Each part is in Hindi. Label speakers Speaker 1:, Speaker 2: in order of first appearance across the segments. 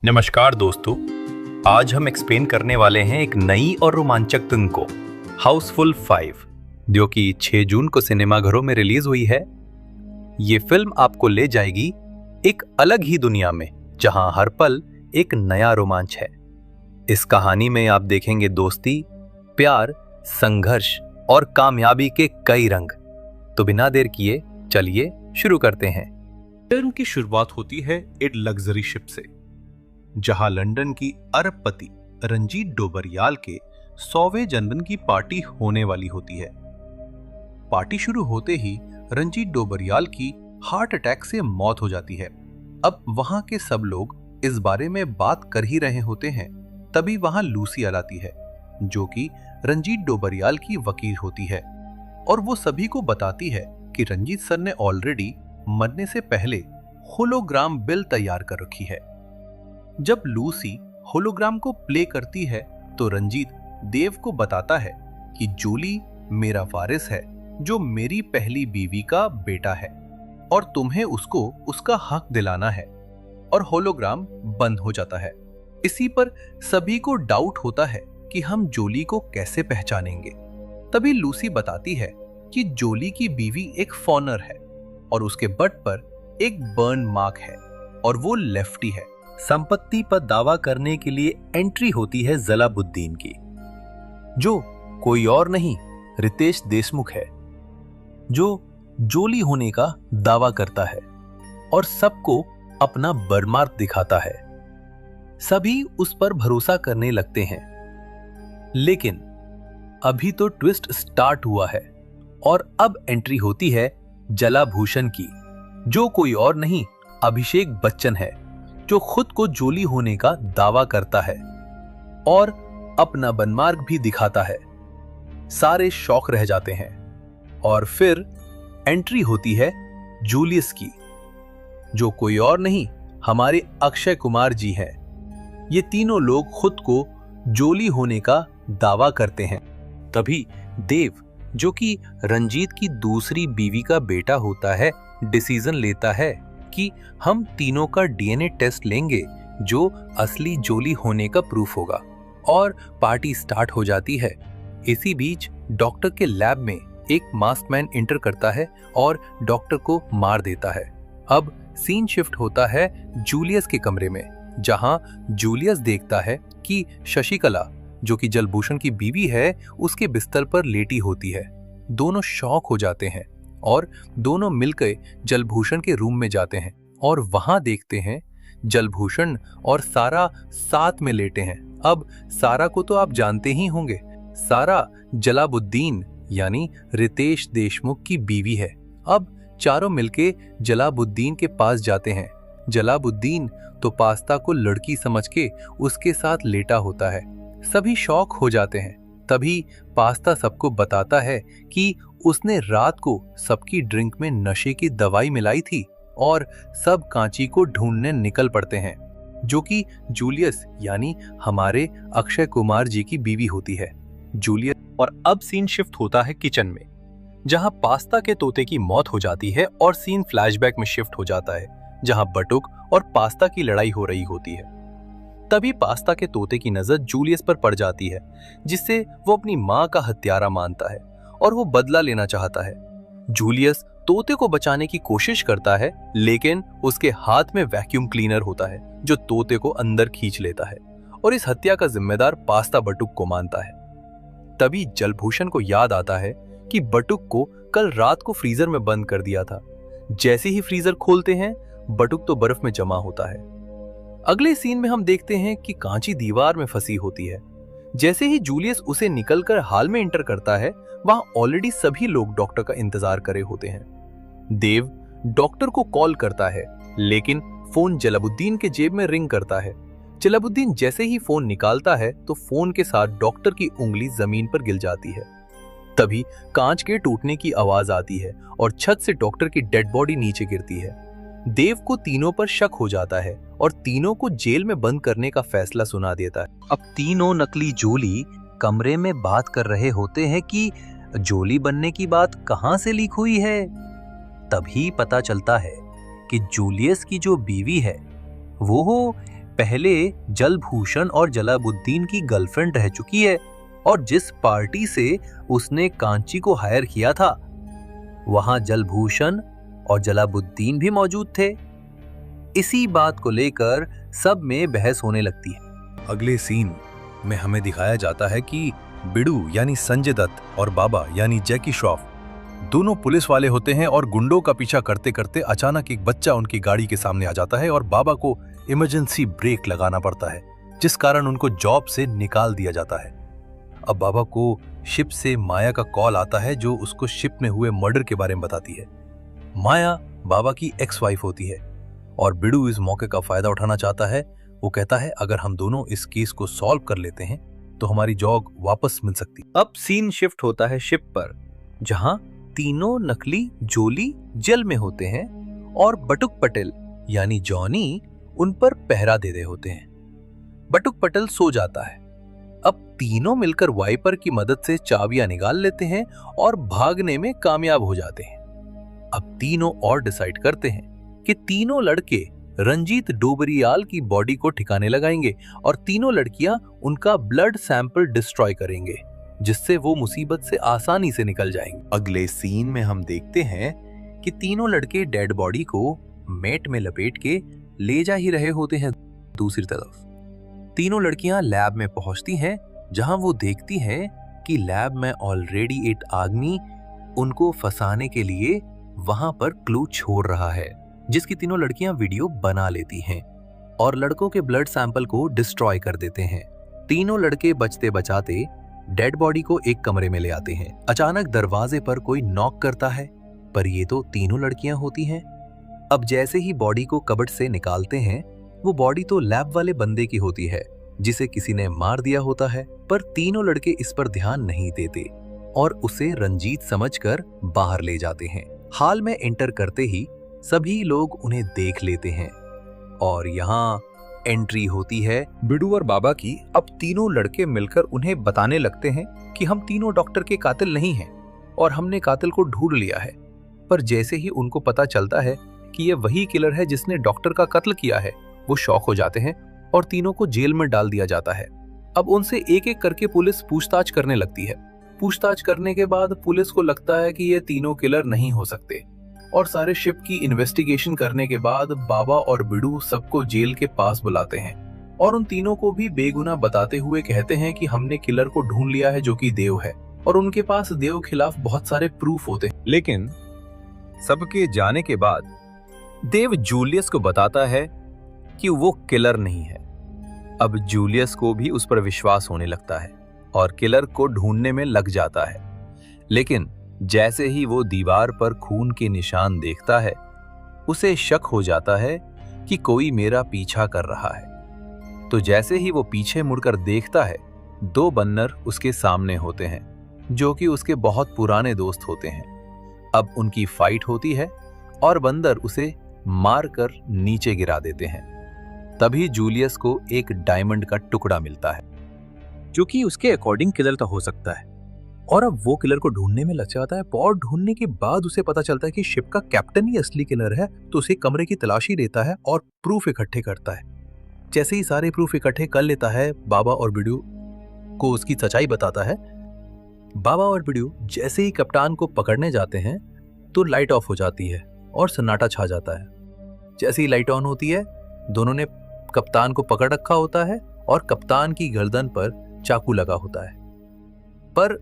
Speaker 1: नमस्कार दोस्तों, आज हम एक्सप्लेन करने वाले हैं एक नई और रोमांचक फिल्म को, हाउसफुल 5, जो कि 6 जून को सिनेमाघरों में रिलीज हुई है। ये फिल्म आपको ले जाएगी एक अलग ही दुनिया में, जहां हर पल एक नया रोमांच है। इस कहानी में आप देखेंगे दोस्ती, प्यार, संघर्ष और कामयाबी के कई रंग। तो बिना देर किए चलिए शुरू करते हैं।
Speaker 2: फिल्म की शुरुआत होती है एक लग्जरी शिप से, जहां लंदन की अरबपति रंजीत डोबरियाल के 100वें जन्मदिन की पार्टी होने वाली होती है। पार्टी शुरू होते ही रंजीत डोबरियाल की हार्ट अटैक से मौत हो जाती है। अब वहां के सब लोग इस बारे में बात कर ही रहे होते हैं, तभी वहां लूसी आती है, जो कि रंजीत डोबरियाल की वकील होती है, और वो सभी को बताती है कि रंजीत सर ने ऑलरेडी मरने से पहले होलोग्राम बिल तैयार कर रखी है। जब लूसी होलोग्राम को प्ले करती है तो रंजीत देव को बताता है कि जूली मेरा वारिस है, जो मेरी पहली बीवी का बेटा है, और तुम्हें उसको उसका हक दिलाना है। और होलोग्राम बंद हो जाता है। इसी पर सभी को डाउट होता है कि हम जोली को कैसे पहचानेंगे। तभी लूसी बताती है कि जोली की बीवी एक फॉनर है और उसके बट पर एक बर्न मार्क है और वो लेफ्टी है।
Speaker 1: संपत्ति पर दावा करने के लिए एंट्री होती है जलाबुद्दीन की, जो कोई और नहीं रितेश देशमुख है, जो जोली होने का दावा करता है और सबको अपना बर्नमार्क दिखाता है। सभी उस पर भरोसा करने लगते हैं, लेकिन अभी तो ट्विस्ट स्टार्ट हुआ है और अब एंट्री होती है जलाभूषण की, जो कोई और नहीं अभिषेक बच्चन है, जो खुद को जोली होने का दावा करता है और अपना बर्नमार्क भी दिखाता है। सारे शौक रह जाते हैं और फिर एंट्री होती है जूलियस की, जो कोई और नहीं हमारे अक्षय कुमार जी हैं। ये तीनों लोग खुद को जोली होने का दावा करते हैं। तभी देव, जो कि रंजीत की दूसरी बीवी का बेटा होता है, डिसीजन लेता है कि हम तीनों का डीएनए टेस्ट लेंगे, जो असली जोली होने का प्रूफ होगा, और पार्टी स्टार्ट हो जाती है। इसी बीच डॉक्टर के लैब में एक मास्क मैन एंटर करता है और डॉक्टर को मार देता है। अब सीन शिफ्ट होता है जूलियस के कमरे में, जहां जूलियस देखता है कि शशिकला, जो कि जलभूषण की बीवी है, उसके बिस्तर पर लेटी होती है। दोनों शॉक हो जाते हैं और दोनों मिलकर जलभूषण के रूम में जाते हैं और वहां देखते हैं जलभूषण और सारा साथ में लेटे हैं। अब सारा को तो आप जानते ही होंगे, सारा जलाबुद्दीन यानी रितेश देशमुख की बीवी है। अब चारों मिलके जलाबुद्दीन के पास जाते हैं। जलाबुद्दीन तो पास्ता को लड़की समझ के उसके साथ लेटा होता है। सभी शॉक हो जाते हैं। तभी पास्ता सबको बताता है कि उसने रात को सबकी ड्रिंक में नशे की दवाई मिलाई थी, और सब कांची को ढूंढने निकल पड़ते हैं, जो कि जूलियस यानी हमारे अक्षय कुमार जी की बीवी होती है, जूलियस। और अब सीन शिफ्ट होता है किचन में, जहां पास्ता के तोते की मौत हो जाती है और सीन फ्लैशबैक में शिफ्ट हो जाता है, जहां बटुक और पास्ता की लड़ाई हो रही होती है। तभी पास्ता के तोते की नजर जूलियस पर पड़ जाती है, जिससे वो अपनी मां का हत्यारा मानता है और वो बदला लेना चाहता है। जूलियस तोते को बचाने की कोशिश करता है, लेकिन उसके हाथ में वैक्यूम क्लीनर होता है, जो तोते को अंदर खींच लेता है, और इस हत्या का जिम्मेदार पास्ता बटुक को मानता है। तभी जलभूषण को याद आता है कि बटुक को कल रात को फ्रीजर में बंद कर दिया था। जैसे ही फ्रीजर खोलते हैं, बटुक तो बर्फ में जमा होता है। अगले सीन में हम देखते हैं कि कांची दीवार में फंसी होती है। जैसे ही जूलियस उसे निकलकर हाल में एंटर करता है, वहां ऑलरेडी सभी लोग डॉक्टर का इंतजार करे होते हैं। देव डॉक्टर को कॉल करता है, लेकिन फोन जलाबुद्दीन के जेब में रिंग करता है। जलाबुद्दीन जैसे ही फोन निकालता है तो फोन के साथ डॉक्टर की उंगली जमीन पर गिर जाती है। तभी कांच के टूटने की आवाज आती है और छत से डॉक्टर की डेड बॉडी नीचे गिरती है। देव को तीनों पर शक हो जाता है और तीनों को जेल में बंद करने का फैसला सुना देता है। अब तीनों नकली जोली कमरे में बात कर रहे होते हैं कि जोली बनने की बात कहां से लीक हुई है। तभी पता चलता है कि जूलियस की जो बीवी है वो पहले जलभूषण और जलाबुद्दीन की गर्लफ्रेंड रह चुकी है और जिस पार्टी से उसने कांची को हायर किया था वहां जलभूषण और जलाबुद्दीन भी मौजूद थे। इसी बात को लेकर सब में बहस होने लगती है।
Speaker 2: अगले सीन में हमें दिखाया जाता है कि बिडू यानी संजय दत्त और बाबा यानी जैकी श्रॉफ दोनों पुलिस वाले होते हैं और गुंडों का पीछा करते करते अचानक एक बच्चा उनकी गाड़ी के सामने आ जाता है और बाबा को इमरजेंसी ब्रेक लगाना पड़ता है, जिस कारण उनको जॉब से निकाल दिया जाता है। अब बाबा को शिप से माया का कॉल आता है जो उसको शिप में हुए मर्डर के बारे में बताती है। माया बाबा की एक्स वाइफ होती है और बिडू इस मौके का फायदा उठाना चाहता है। वो कहता है अगर हम दोनों इस केस को सॉल्व कर लेते हैं तो हमारी जॉब वापस मिल सकती।
Speaker 1: अब सीन शिफ्ट होता है शिप पर, जहां तीनों नकली जोली जेल में होते हैं और बटुक पटेल यानी जॉनी उन पर पहरा दे रहे होते हैं। बटुक पटेल सो जाता है। अब तीनों मिलकर वाइपर की मदद से चाबियां निकाल लेते हैं और भागने में कामयाब हो जाते हैं। अब तीनों और डिसाइड करते हैं कि तीनों लड़के रंजीत डोबरियाल की बॉडी को ठिकाने लगाएंगे और तीनों लड़कियां उनका ब्लड सैंपल डिस्ट्रॉय करेंगे, जिससे वो मुसीबत से आसानी से निकल जाएंगे। अगले सीन में हम देखते हैं कि तीनों लड़के डेड बॉडी को मैट में लपेट के ले जा ही रहे होते हैं। दूसरी तरफ तीनों लड़कियां लैब में पहुंचती हैं, जहां वो देखती हैं कि लैब में ऑलरेडी एक आदमी उनको फंसाने के लिए वहां पर क्लू छोड़ रहा है, जिसकी तीनों लड़कियां वीडियो बना लेती हैं और लड़कों के ब्लड सैंपल को डिस्ट्रॉय कर देते हैं। तीनों लड़के बचते बचाते डेड बॉडी को एक कमरे में ले आते हैं। अचानक दरवाजे पर कोई नॉक करता है, पर ये तो तीनों लड़कियां होती हैं। अब जैसे ही बॉडी को कबर्ड से निकालते हैं, वो बॉडी तो लैब वाले बंदे की होती है जिसे किसी ने मार दिया होता है, पर तीनों लड़के इस पर ध्यान नहीं देते और उसे रंजीत समझकर बाहर ले जाते हैं। हाल में एंटर करते ही सभी लोग उन्हें देख लेते हैं और यहाँ एंट्री होती है बिडू और बाबा की। अब तीनों लड़के मिलकर उन्हें बताने लगते हैं कि हम तीनों डॉक्टर के कातिल नहीं हैं और हमने कातिल को ढूंढ लिया है। पर जैसे ही उनको पता चलता है कि ये वही किलर है जिसने डॉक्टर का कत्ल किया है, वो शॉक हो जाते हैं और तीनों को जेल में डाल दिया जाता है। अब उनसे एक एक करके पुलिस पूछताछ करने लगती है। पूछताछ करने के बाद पुलिस को लगता है कि ये तीनों किलर नहीं हो सकते और सारे शिप की इन्वेस्टिगेशन करने के बाद बाबा और बिडू सबको जेल के पास बुलाते हैं और उन तीनों को भी बेगुनाह बताते हुए कहते हैं कि हमने किलर को ढूंढ लिया है जो कि देव है और उनके पास देव खिलाफ बहुत सारे प्रूफ होते हैं।
Speaker 2: लेकिन सबके जाने के बाद
Speaker 1: देव जूलियस को बताता है कि वो किलर नहीं है। अब जूलियस को भी उस पर विश्वास होने लगता है और किलर को ढूंढने में लग जाता है। लेकिन जैसे ही वो दीवार पर खून के निशान देखता है, उसे शक हो जाता है कि कोई मेरा पीछा कर रहा है। तो जैसे ही वो पीछे मुड़कर देखता है, दो बन्नर उसके सामने होते हैं जो कि उसके बहुत पुराने दोस्त होते हैं। अब उनकी फाइट होती है और बंदर उसे मारकर नीचे गिरा देते हैं। तभी जूलियस को एक डायमंड का टुकड़ा मिलता है जो कि उसके अकॉर्डिंग किलर का हो सकता है और अब वो किलर को ढूंढने में लग जाता है। और ढूंढने के बाद उसे पता चलता है कि शिप का कैप्टन ही असली किलर है। तो उसे कमरे की तलाशी लेता है और प्रूफ इकट्ठे करता है। जैसे ही सारे प्रूफ इकट्ठे कर लेता है, बाबा और बिडू को उसकी सच्चाई बताता है। बाबा और बिडू जैसे ही कप्तान को पकड़ने जाते हैं तो लाइट ऑफ हो जाती है और सन्नाटा छा जाता है। जैसे ही लाइट ऑन होती है, दोनों ने कप्तान को पकड़ रखा होता है और कप्तान की गर्दन पर चाकू लगा होता है, पर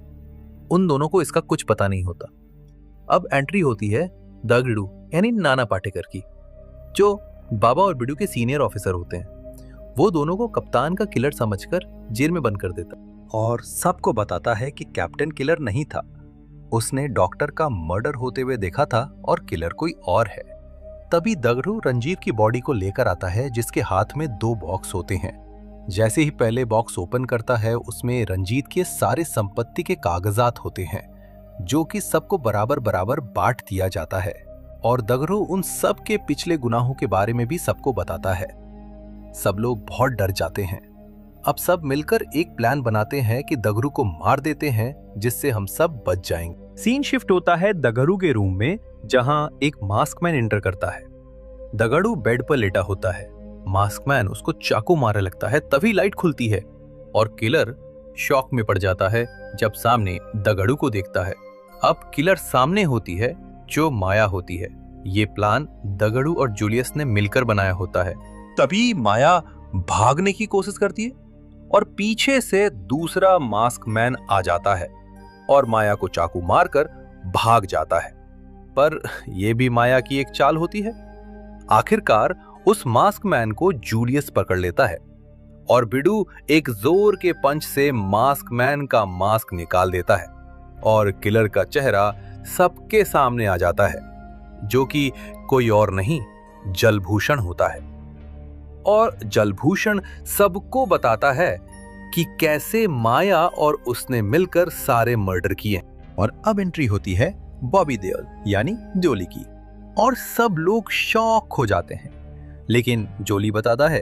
Speaker 1: उन दोनों को इसका कुछ पता नहीं होता। अब एंट्री होती है दगड़ू यानी नाना पाटेकर की, जो बाबा और बिडू के सीनियर ऑफिसर होते हैं। वो दोनों को कप्तान का किलर समझकर जेल में बंद कर देता और सबको बताता है कि कैप्टन किलर नहीं था, उसने डॉक्टर का मर्डर होते हुए देखा था और किलर कोई और है। तभी दगड़ू रंजीत की बॉडी को लेकर आता है, जिसके हाथ में 2 बॉक्स होते हैं। जैसे ही पहले बॉक्स ओपन करता है, उसमें रंजीत के सारे संपत्ति के कागजात होते हैं जो कि सबको बराबर बराबर बांट दिया जाता है और दगड़ू उन सब के पिछले गुनाहों के बारे में भी सबको बताता है। सब लोग बहुत डर जाते हैं। अब सब मिलकर एक प्लान बनाते हैं कि दगड़ू को मार देते हैं, जिससे हम सब बच जाएंगे। सीन शिफ्ट होता है दगड़ू के रूम में, जहां एक मास्कमैन एंटर करता है। दगड़ू बेड पर लेटा होता है मास्कमैन उसको चाकू मारने लगता है, तभी लाइट खुलती है और किलर शॉक में पड़ जाता है जब सामने दगड़ू को देखता है। अब किलर सामने होती है जो माया होती है। ये प्लान दगड़ू और जूलियस ने मिलकर बनाया होता है। तभी माया भागने की कोशिश करती है और पीछे से दूसरा मास्कमैन आ जाता है और माया को चाकू मारकर भाग जाता है। पर यह भी माया की एक चाल होती है। आखिरकार उस मास्कमैन को जूलियस पकड़ लेता है और बिडू एक जोर के पंच से मास्कमैन का मास्क निकाल देता है और किलर का चेहरा सबके सामने आ जाता है, जो कि कोई और नहीं जलभूषण होता है। और जलभूषण सबको बताता है कि कैसे माया और उसने मिलकर सारे मर्डर किए। और अब एंट्री होती है बॉबी देओल यानी जोली की, और सब लोग शॉक हो जाते हैं। लेकिन जोली बताता है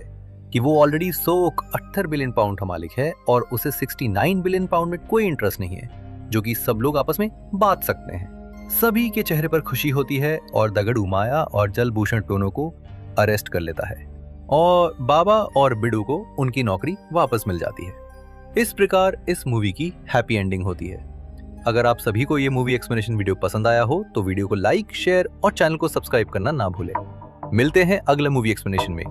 Speaker 1: कि वो ऑलरेडी 178 बिलियन पाउंड का मालिक है और उसे 69 बिलियन पाउंड में कोई इंटरेस्ट नहीं है, जो कि सब लोग आपस में बांट सकते हैं। सभी के चेहरे पर खुशी होती है और दगड़ू माया और जलभूषण दोनों को अरेस्ट कर लेता है और बाबा और बिडू को उनकी नौकरी वापस मिल जाती है। इस प्रकार इस मूवी की हैप्पी एंडिंग होती है। अगर आप सभी को ये मूवी एक्सप्लेनेशन वीडियो पसंद आया हो तो वीडियो को लाइक, शेयर और चैनल को सब्सक्राइब करना ना भूलें। मिलते हैं अगले मूवी एक्सप्लेनेशन में।